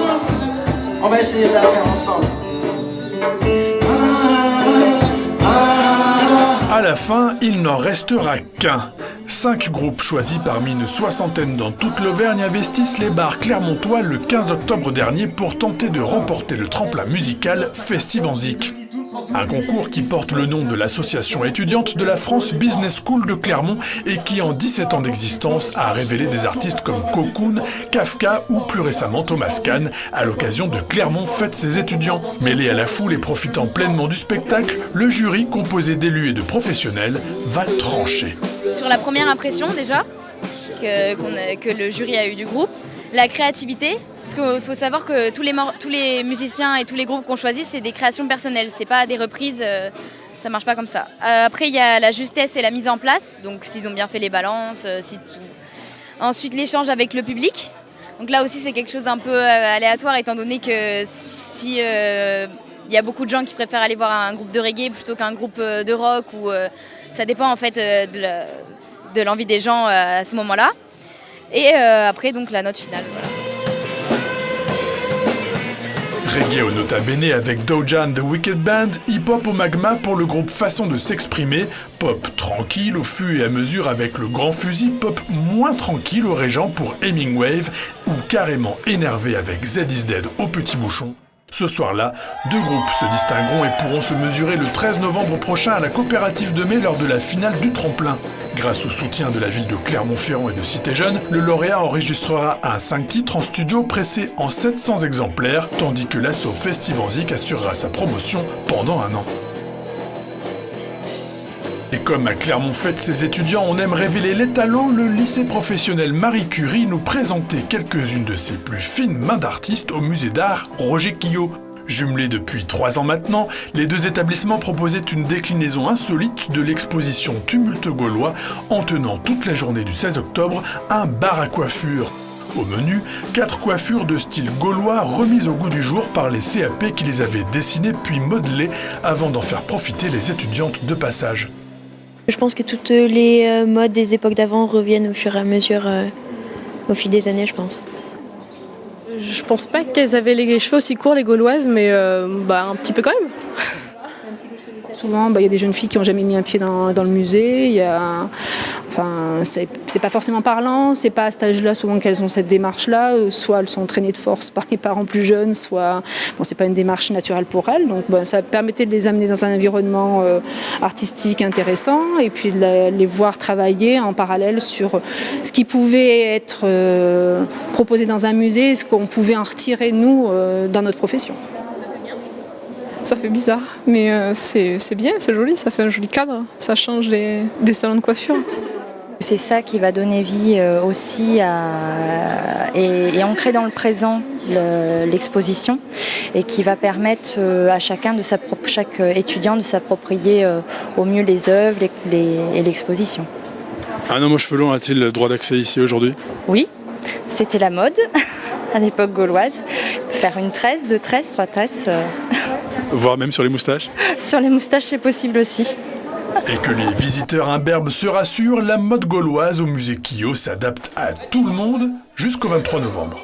ensemble. On va essayer de la faire ensemble. À la fin, il n'en restera qu'un. 5 groupes choisis parmi une soixantaine dans toute l'Auvergne investissent les bars clermontois le 15 octobre dernier pour tenter de remporter le tremplin musical Festivanzik. Un concours qui porte le nom de l'association étudiante de la France Business School de Clermont et qui, en 17 ans d'existence, a révélé des artistes comme Cocoon, Kafka ou plus récemment Thomas Kahn à l'occasion de Clermont Fête ses étudiants. Mêlé à la foule et profitant pleinement du spectacle, le jury, composé d'élus et de professionnels, va trancher. Sur la première impression déjà, que le jury a eu du groupe, la créativité, parce qu'il faut savoir que tous les musiciens et tous les groupes qu'on choisit, c'est des créations personnelles, c'est pas des reprises, ça marche pas comme ça. Après, il y a la justesse et la mise en place, donc s'ils ont bien fait les balances, Ensuite, l'échange avec le public. Donc là aussi, c'est quelque chose d'un peu aléatoire, étant donné que si y a beaucoup de gens qui préfèrent aller voir un groupe de reggae plutôt qu'un groupe de rock, ou ça dépend en fait de l'envie des gens à ce moment-là. Et après, donc la note finale. Voilà. Reggae au Nota Bene avec Doja and the Wicked Band, hip-hop au Magma pour le groupe Façon de s'exprimer, pop tranquille au fur et à mesure avec le Grand Fusil, pop moins tranquille au Régent pour Hemingwave, ou carrément énervé avec Z is Dead au Petit Bouchon. Ce soir-là, 2 groupes se distingueront et pourront se mesurer le 13 novembre prochain à la Coopérative de Mai lors de la finale du tremplin. Grâce au soutien de la ville de Clermont-Ferrand et de Cité-Jeune, le lauréat enregistrera un 5 titres en studio pressé en 700 exemplaires, tandis que l'asso Festivanzik assurera sa promotion pendant un an. Et comme à Clermont fête ses étudiants, on aime révéler les talents, le lycée professionnel Marie Curie nous présentait quelques-unes de ses plus fines mains d'artistes au musée d'art Roger Quillot. Jumelés depuis 3 ans maintenant, les 2 établissements proposaient une déclinaison insolite de l'exposition Tumulte gaulois en tenant toute la journée du 16 octobre un bar à coiffure. Au menu, 4 coiffures de style gaulois remises au goût du jour par les CAP qui les avaient dessinées puis modelées avant d'en faire profiter les étudiantes de passage. Je pense que toutes les modes des époques d'avant reviennent au fur et à mesure, au fil des années, je pense. Je pense pas qu'elles avaient les cheveux aussi courts, les Gauloises, mais un petit peu quand même. Souvent, y a des jeunes filles qui n'ont jamais mis un pied dans le musée. C'est pas forcément parlant, c'est pas à cet âge-là souvent qu'elles ont cette démarche-là. Soit elles sont entraînées de force par les parents plus jeunes, soit c'est pas une démarche naturelle pour elles. Donc ça permettait de les amener dans un environnement artistique intéressant et puis de les voir travailler en parallèle sur ce qui pouvait être proposé dans un musée et ce qu'on pouvait en retirer, nous, dans notre profession. Ça fait bizarre, mais c'est bien, c'est joli, ça fait un joli cadre, ça change des salons de coiffure. C'est ça qui va donner vie aussi et ancrer dans le présent l'exposition et qui va permettre à chaque étudiant de s'approprier au mieux les œuvres et l'exposition. Un homme aux cheveux longs a-t-il le droit d'accès ici aujourd'hui ? Oui, c'était la mode à l'époque gauloise. Faire une tresse, 2 tresses, 3 tresses. Voire même sur les moustaches ? Sur les moustaches, c'est possible aussi. Et que les visiteurs imberbes se rassurent, la mode gauloise au musée Quillot s'adapte à tout le monde jusqu'au 23 novembre.